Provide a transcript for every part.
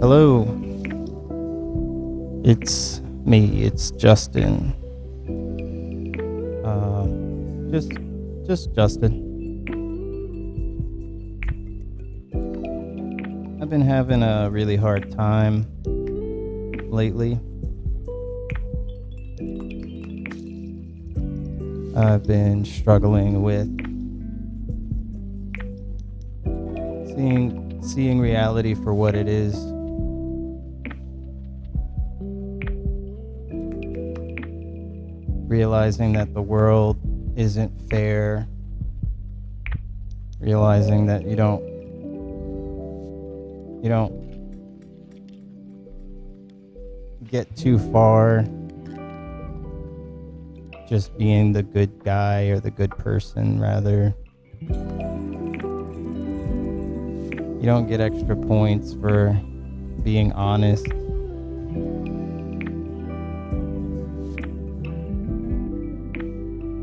Hello, it's me. It's Justin. Just Justin. I've been having a really hard time lately. I've been struggling with seeing reality for what it is. Realizing that the world isn't fair. Realizing that you don't get too far just being the good guy or the good person. Rather, you don't get extra points for being honest.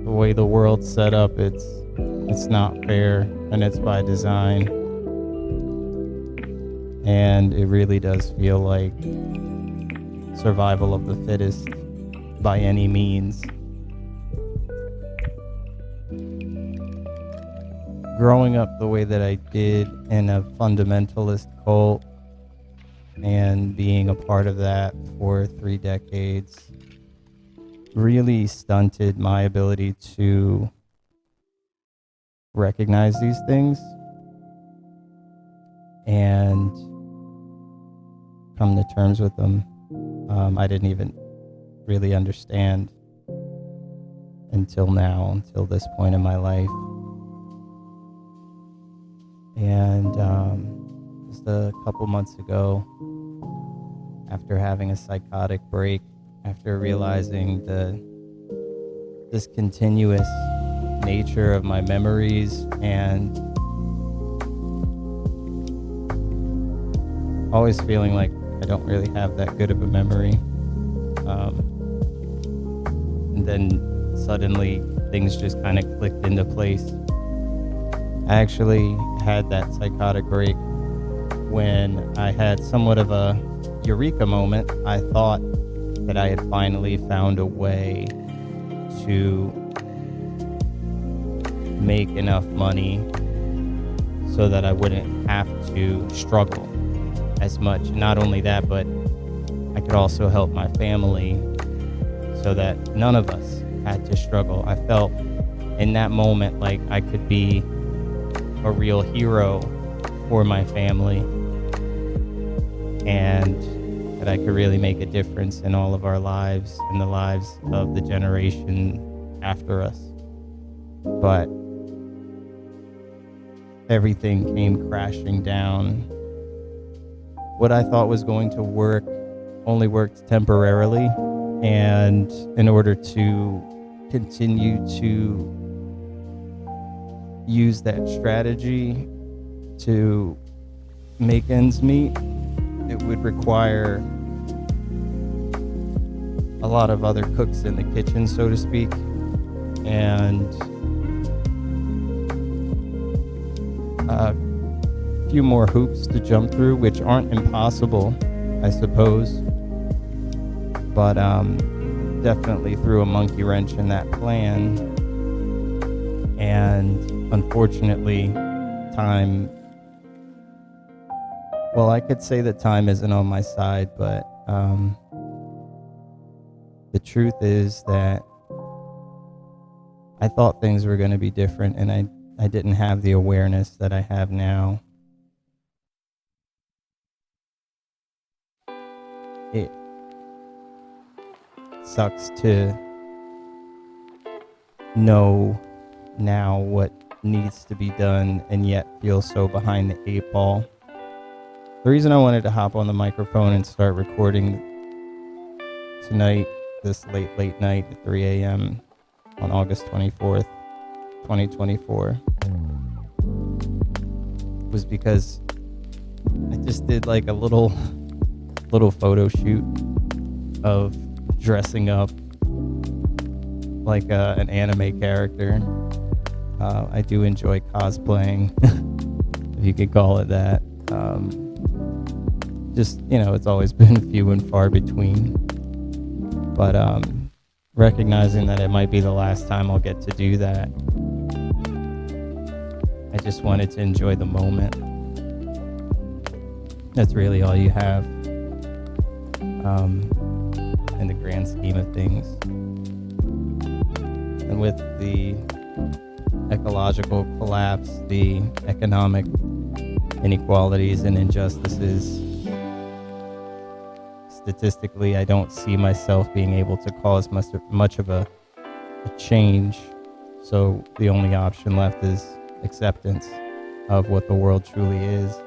The way the world's set up, it's not fair, and it's by design. And it really does feel like survival of the fittest by any means. Growing up the way that I did in a fundamentalist cult and being a part of that for 3 decades really stunted my ability to recognize these things and come to terms with them. I didn't even really understand until this point in my life. And just a couple months ago, after having a psychotic break, after realizing the discontinuous nature of my memories and always feeling like I don't really have that good of a memory. And then suddenly things just kind of clicked into place. I actually had that psychotic break when I had somewhat of a eureka moment. I thought that I had finally found a way to make enough money so that I wouldn't have to struggle as much. Not only that, but I could also help my family so that none of us had to struggle. I felt in that moment like I could be a real hero for my family and that I could really make a difference in all of our lives and the lives of the generation after us. But everything came crashing down. What I thought was going to work only worked temporarily, and in order to continue to use that strategy to make ends meet, it would require a lot of other cooks in the kitchen, so to speak, and a few more hoops to jump through, which aren't impossible, I suppose, but definitely threw a monkey wrench in that plan. And unfortunately, I could say that time isn't on my side, but the truth is that I thought things were going to be different, and I didn't have the awareness that I have now. It sucks to know now what needs to be done and yet feel so behind the 8 ball. The reason I wanted to hop on the microphone and start recording tonight, this late night at 3 a.m. on August 24th, 2024, was because I just did like a little photo shoot of dressing up like an anime character. I do enjoy cosplaying, if you could call it that. just, it's always been few and far between. But recognizing that it might be the last time I'll get to do that, I just wanted to enjoy the moment. That's really all you have in the grand scheme of things. And with the ecological collapse, the economic inequalities and injustices, statistically, I don't see myself being able to cause much of a change. So the only option left is acceptance of what the world truly is.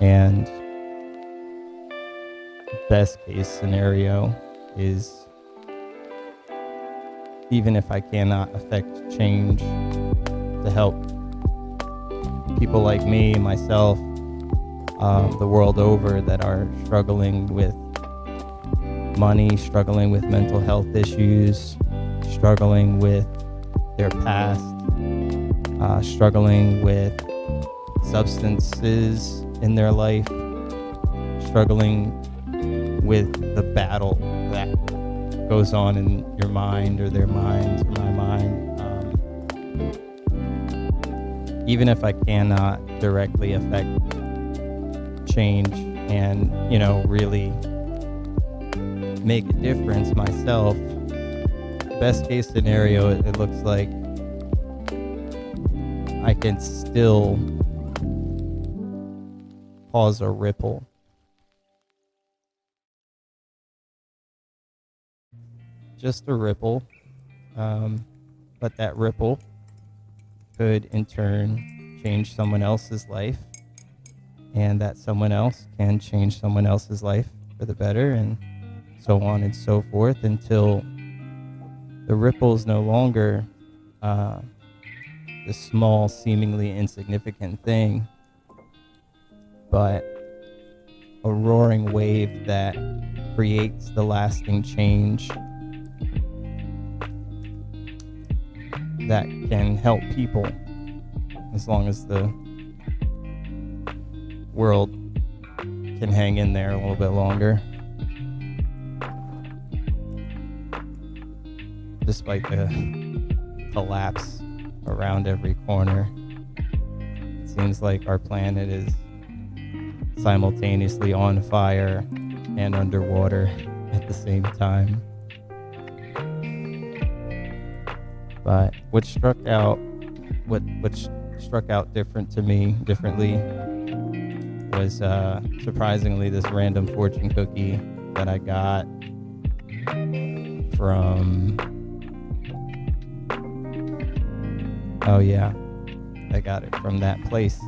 And best case scenario is, even if I cannot affect change to help people like me, myself, the world over that are struggling with money, struggling with mental health issues, struggling with their past, struggling with substances in their life, struggling with the battle that goes on in your mind or their minds or my mind. Even if I cannot directly affect change and, really make a difference myself, best case scenario, it looks like I can still cause a ripple. Just a ripple, but that ripple could in turn change someone else's life, and that someone else can change someone else's life for the better, and so on and so forth, until the ripple is no longer the small, seemingly insignificant thing, but a roaring wave that creates the lasting change that can help people, as long as the world can hang in there a little bit longer, despite the collapse around every corner. It seems like our planet is simultaneously on fire and underwater at the same time. But what struck out differently was surprisingly this random fortune cookie that I got from, I got it from that place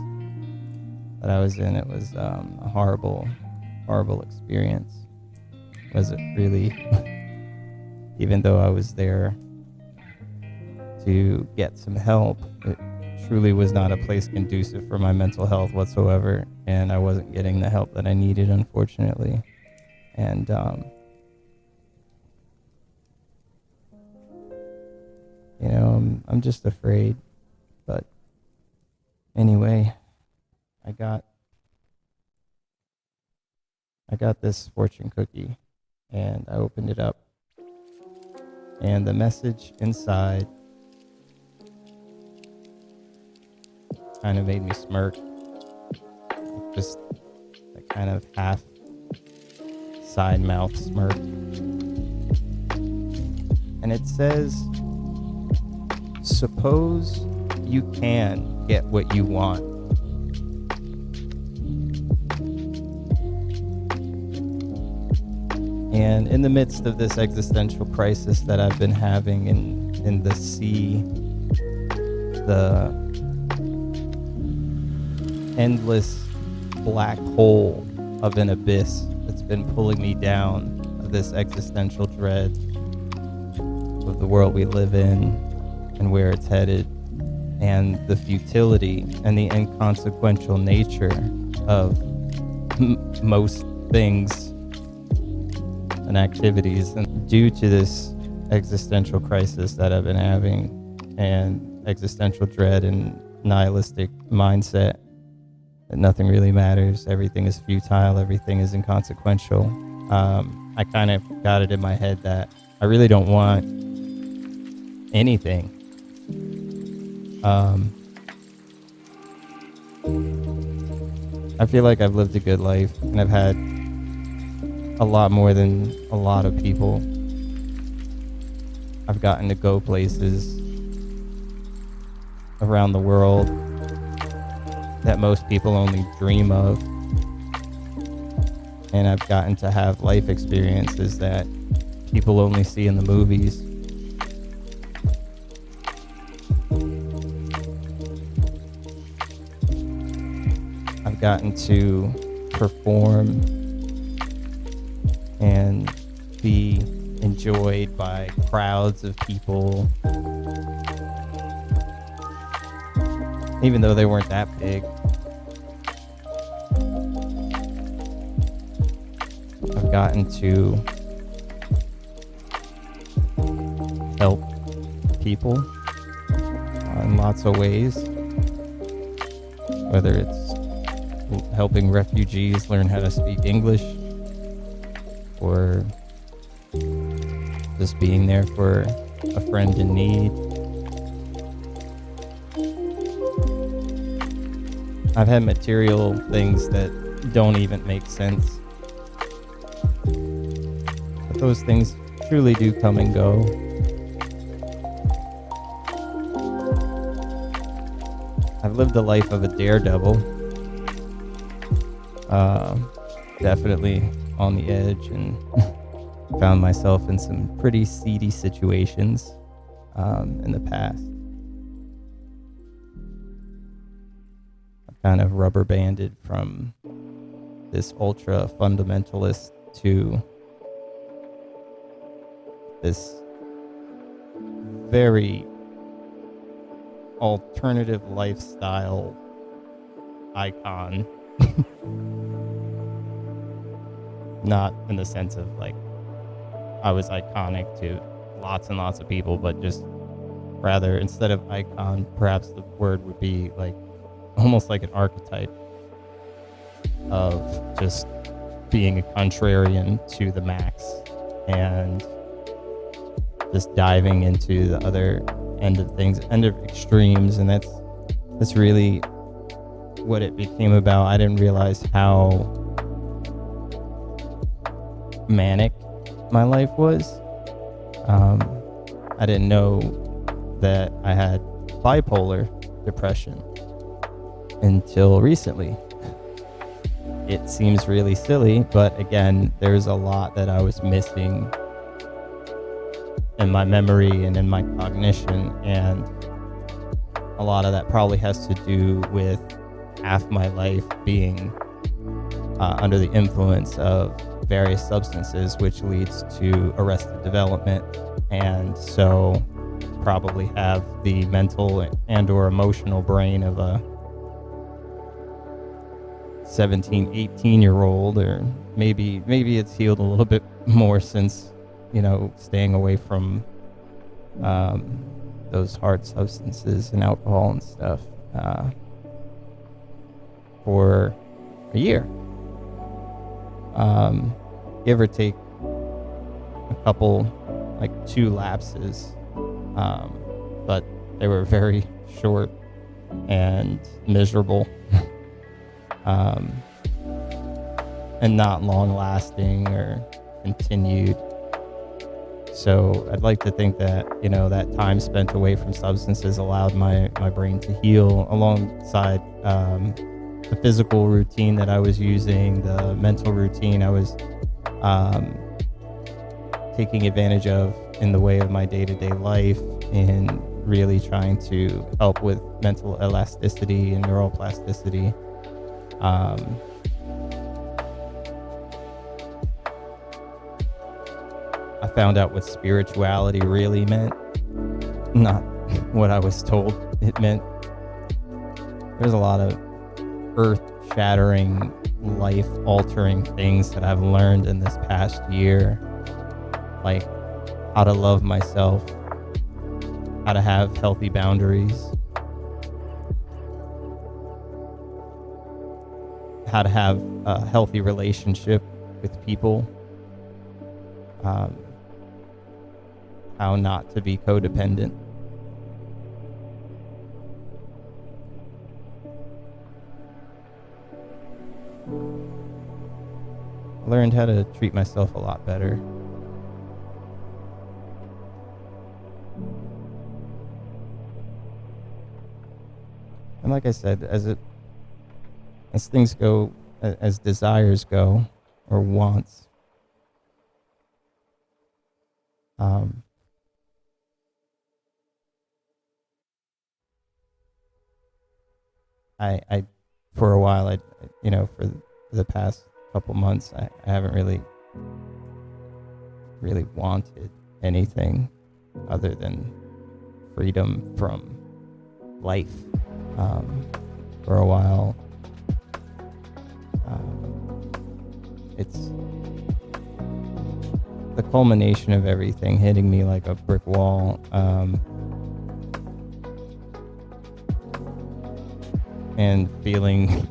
that I was in. It was a horrible experience. Was it really? Even though I was there to get some help, it truly was not a place conducive for my mental health whatsoever, and I wasn't getting the help that I needed, unfortunately. And I'm just afraid. But anyway, I got this fortune cookie, and I opened it up, and the message inside kind of made me smirk, just a kind of half side mouth smirk. And it says, suppose you can get what you want. And in the midst of this existential crisis that I've been having in the sea, the endless black hole of an abyss that's been pulling me down, of this existential dread of the world we live in and where it's headed, and the futility and the inconsequential nature of most things and activities. And due to this existential crisis that I've been having, and existential dread and nihilistic mindset, that nothing really matters. Everything is futile. Everything is inconsequential. I kind of got it in my head that I really don't want anything. I feel like I've lived a good life, and I've had a lot more than a lot of people. I've gotten to go places around the world that most people only dream of. And I've gotten to have life experiences that people only see in the movies. I've gotten to perform and be enjoyed by crowds of people, even though they weren't that big. I've gotten to help people in lots of ways, whether it's helping refugees learn how to speak English, or just being there for a friend in need. I've had material things that don't even make sense, but those things truly do come and go. I've lived the life of a daredevil, definitely on the edge, and found myself in some pretty seedy situations in the past. I've kind of rubber banded from this ultra fundamentalist to this very alternative lifestyle icon. Not in the sense of like I was iconic to lots and lots of people, but just rather, instead of icon, perhaps the word would be like almost like an archetype of just being a contrarian to the max and just diving into the other end of things, end of extremes. And that's really what it became about. I didn't realize how manic my life was. I didn't know that I had bipolar depression until recently. It seems really silly, but again, there's a lot that I was missing in my memory and in my cognition, and a lot of that probably has to do with half my life being under the influence of various substances, which leads to arrested development, and so probably have the mental and or emotional brain of a 17, 18-year-old, or maybe it's healed a little bit more since, staying away from those hard substances and alcohol and stuff for a year. Give or take a couple, like 2 lapses, but they were very short and miserable, and not long lasting or continued. So I'd like to think that, that time spent away from substances allowed my brain to heal alongside the physical routine that I was using, the mental routine I was taking advantage of in the way of my day-to-day life, and really trying to help with mental elasticity and neuroplasticity. I found out what spirituality really meant, not what I was told it meant. There's a lot of earth-shattering, life-altering things that I've learned in this past year, like how to love myself, how to have healthy boundaries, how to have a healthy relationship with people, um, how not to be codependent. I learned how to treat myself a lot better. And like I said, as things go, as desires go, or wants, I for a while, for the past couple months, I haven't really wanted anything other than freedom from life. For a while, it's the culmination of everything hitting me like a brick wall. And feeling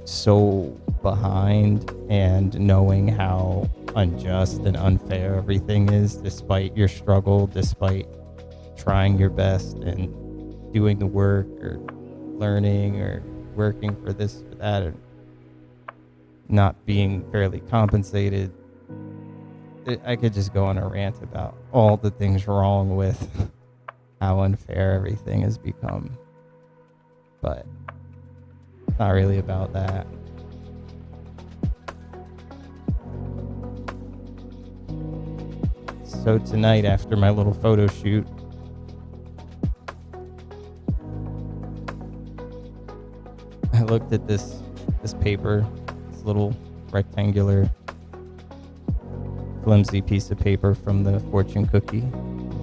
so behind, and knowing how unjust and unfair everything is, despite your struggle, despite trying your best and doing the work or learning or working for this or that, or not being fairly compensated. I could just go on a rant about all the things wrong with how unfair everything has become. But it's not really about that. So tonight, after my little photo shoot, I looked at this paper, this little rectangular, flimsy piece of paper from the fortune cookie,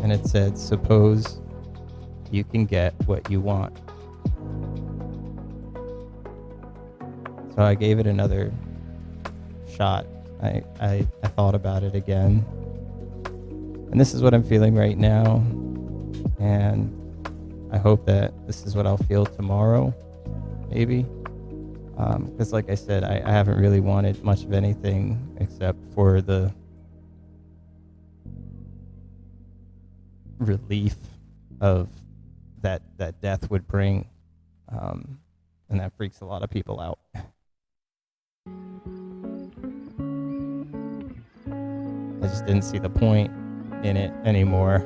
and it said, "Suppose you can get what you want." So I gave it another shot. I thought about it again. And this is what I'm feeling right now. And I hope that this is what I'll feel tomorrow, maybe. Because like I said, I haven't really wanted much of anything except for the relief of that death would bring. And that freaks a lot of people out. I just didn't see the point in it anymore.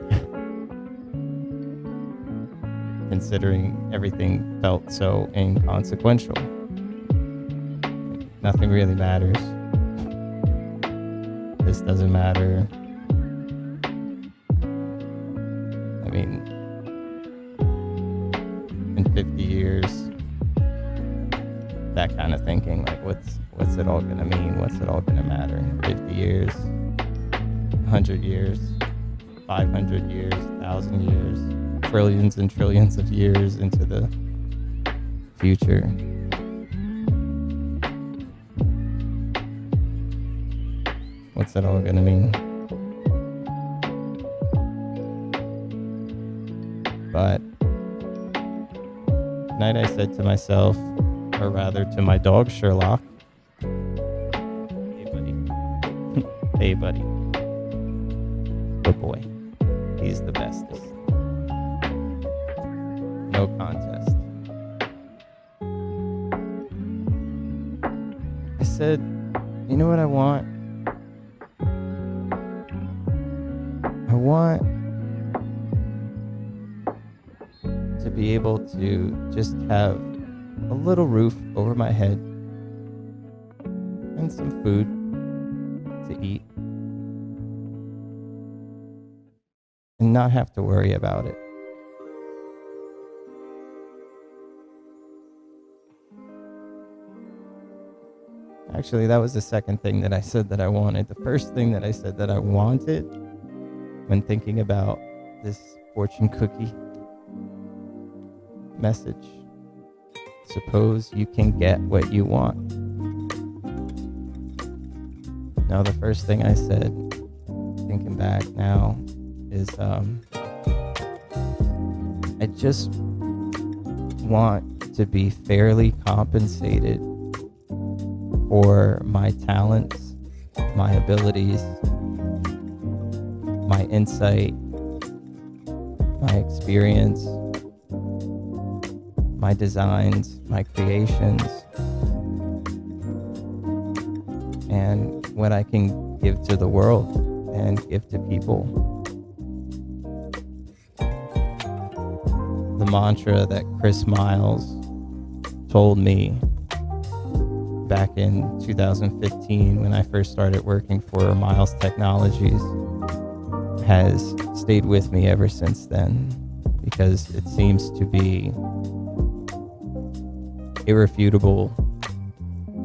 Considering everything felt so inconsequential. Nothing really matters. This doesn't matter. I mean, in 50 years, that kind of thinking, like what's it all gonna mean? What's it all gonna matter? In 50 years, 100 years, 500 years, 1,000 years, trillions and trillions of years into the future. What's it all gonna mean? But tonight I said to myself, or rather to my dog Sherlock, "Hey buddy, hey buddy, good boy, he's the bestest. No contest." I said, you know what I want? I want to be able to just have a little roof over my head and some food to eat and not have to worry about it. Actually, that was the second thing that I said that I wanted. The first thing that I said that I wanted when thinking about this fortune cookie message: suppose you can get what you want. Now, the first thing I said, thinking back now, is I just want to be fairly compensated for my talents, my abilities, my insight, my experience, my designs, my creations, and what I can give to the world and give to people. The mantra that Chris Miles told me back in 2015 when I first started working for Miles Technologies has stayed with me ever since then, because it seems to be irrefutable.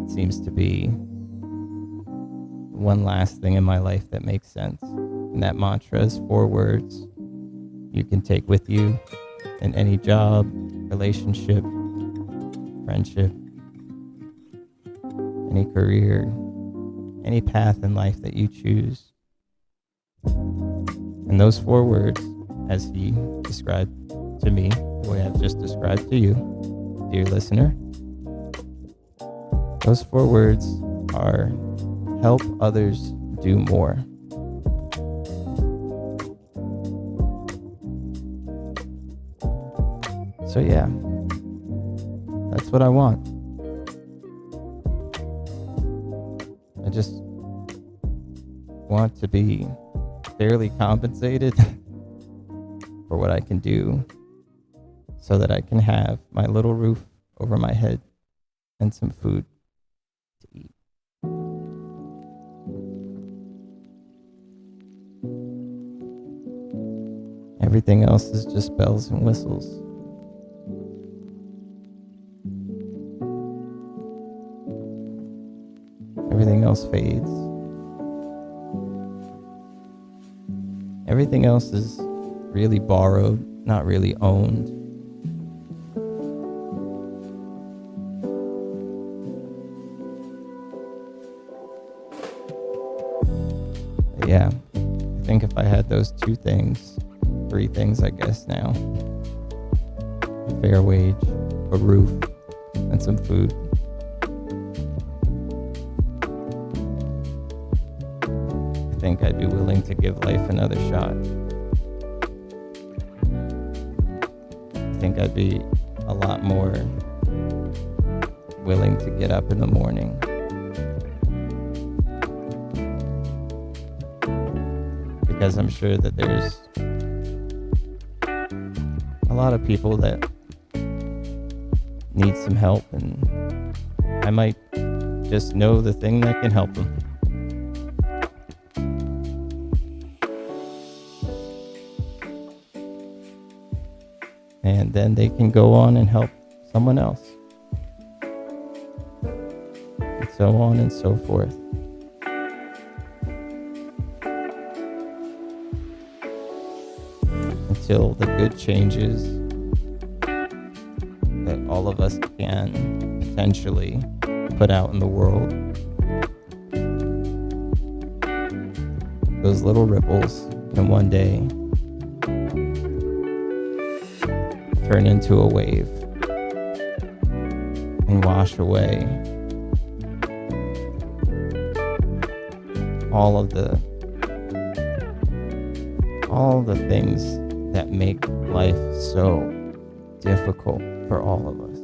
It seems to be one last thing in my life that makes sense. And that mantra is 4 words you can take with you in any job, relationship, friendship, any career, any path in life that you choose. And those 4 words, as he described to me, the way I've just described to you, dear listener, those 4 words are help others do more. So yeah, that's what I want. I just want to be fairly compensated for what I can do so that I can have my little roof over my head and some food to eat. Everything else is just bells and whistles. Everything else fades. Everything else is really borrowed, not really owned. But yeah, I think if I had those 2 things, 3 things I guess now, a fair wage, a roof, and some food, I think I'd be willing to give life another shot. I think I'd be a lot more willing to get up in the morning. Because I'm sure that there's a lot of people that need some help, and I might just know the thing that can help them. And then they can go on and help someone else. And so on and so forth. Until the good changes that all of us can potentially put out in the world. Those little ripples can one day turn into a wave and wash away all the things that make life so difficult for all of us.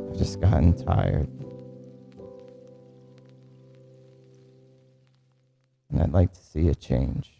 I've just gotten tired. And I'd like to see a change.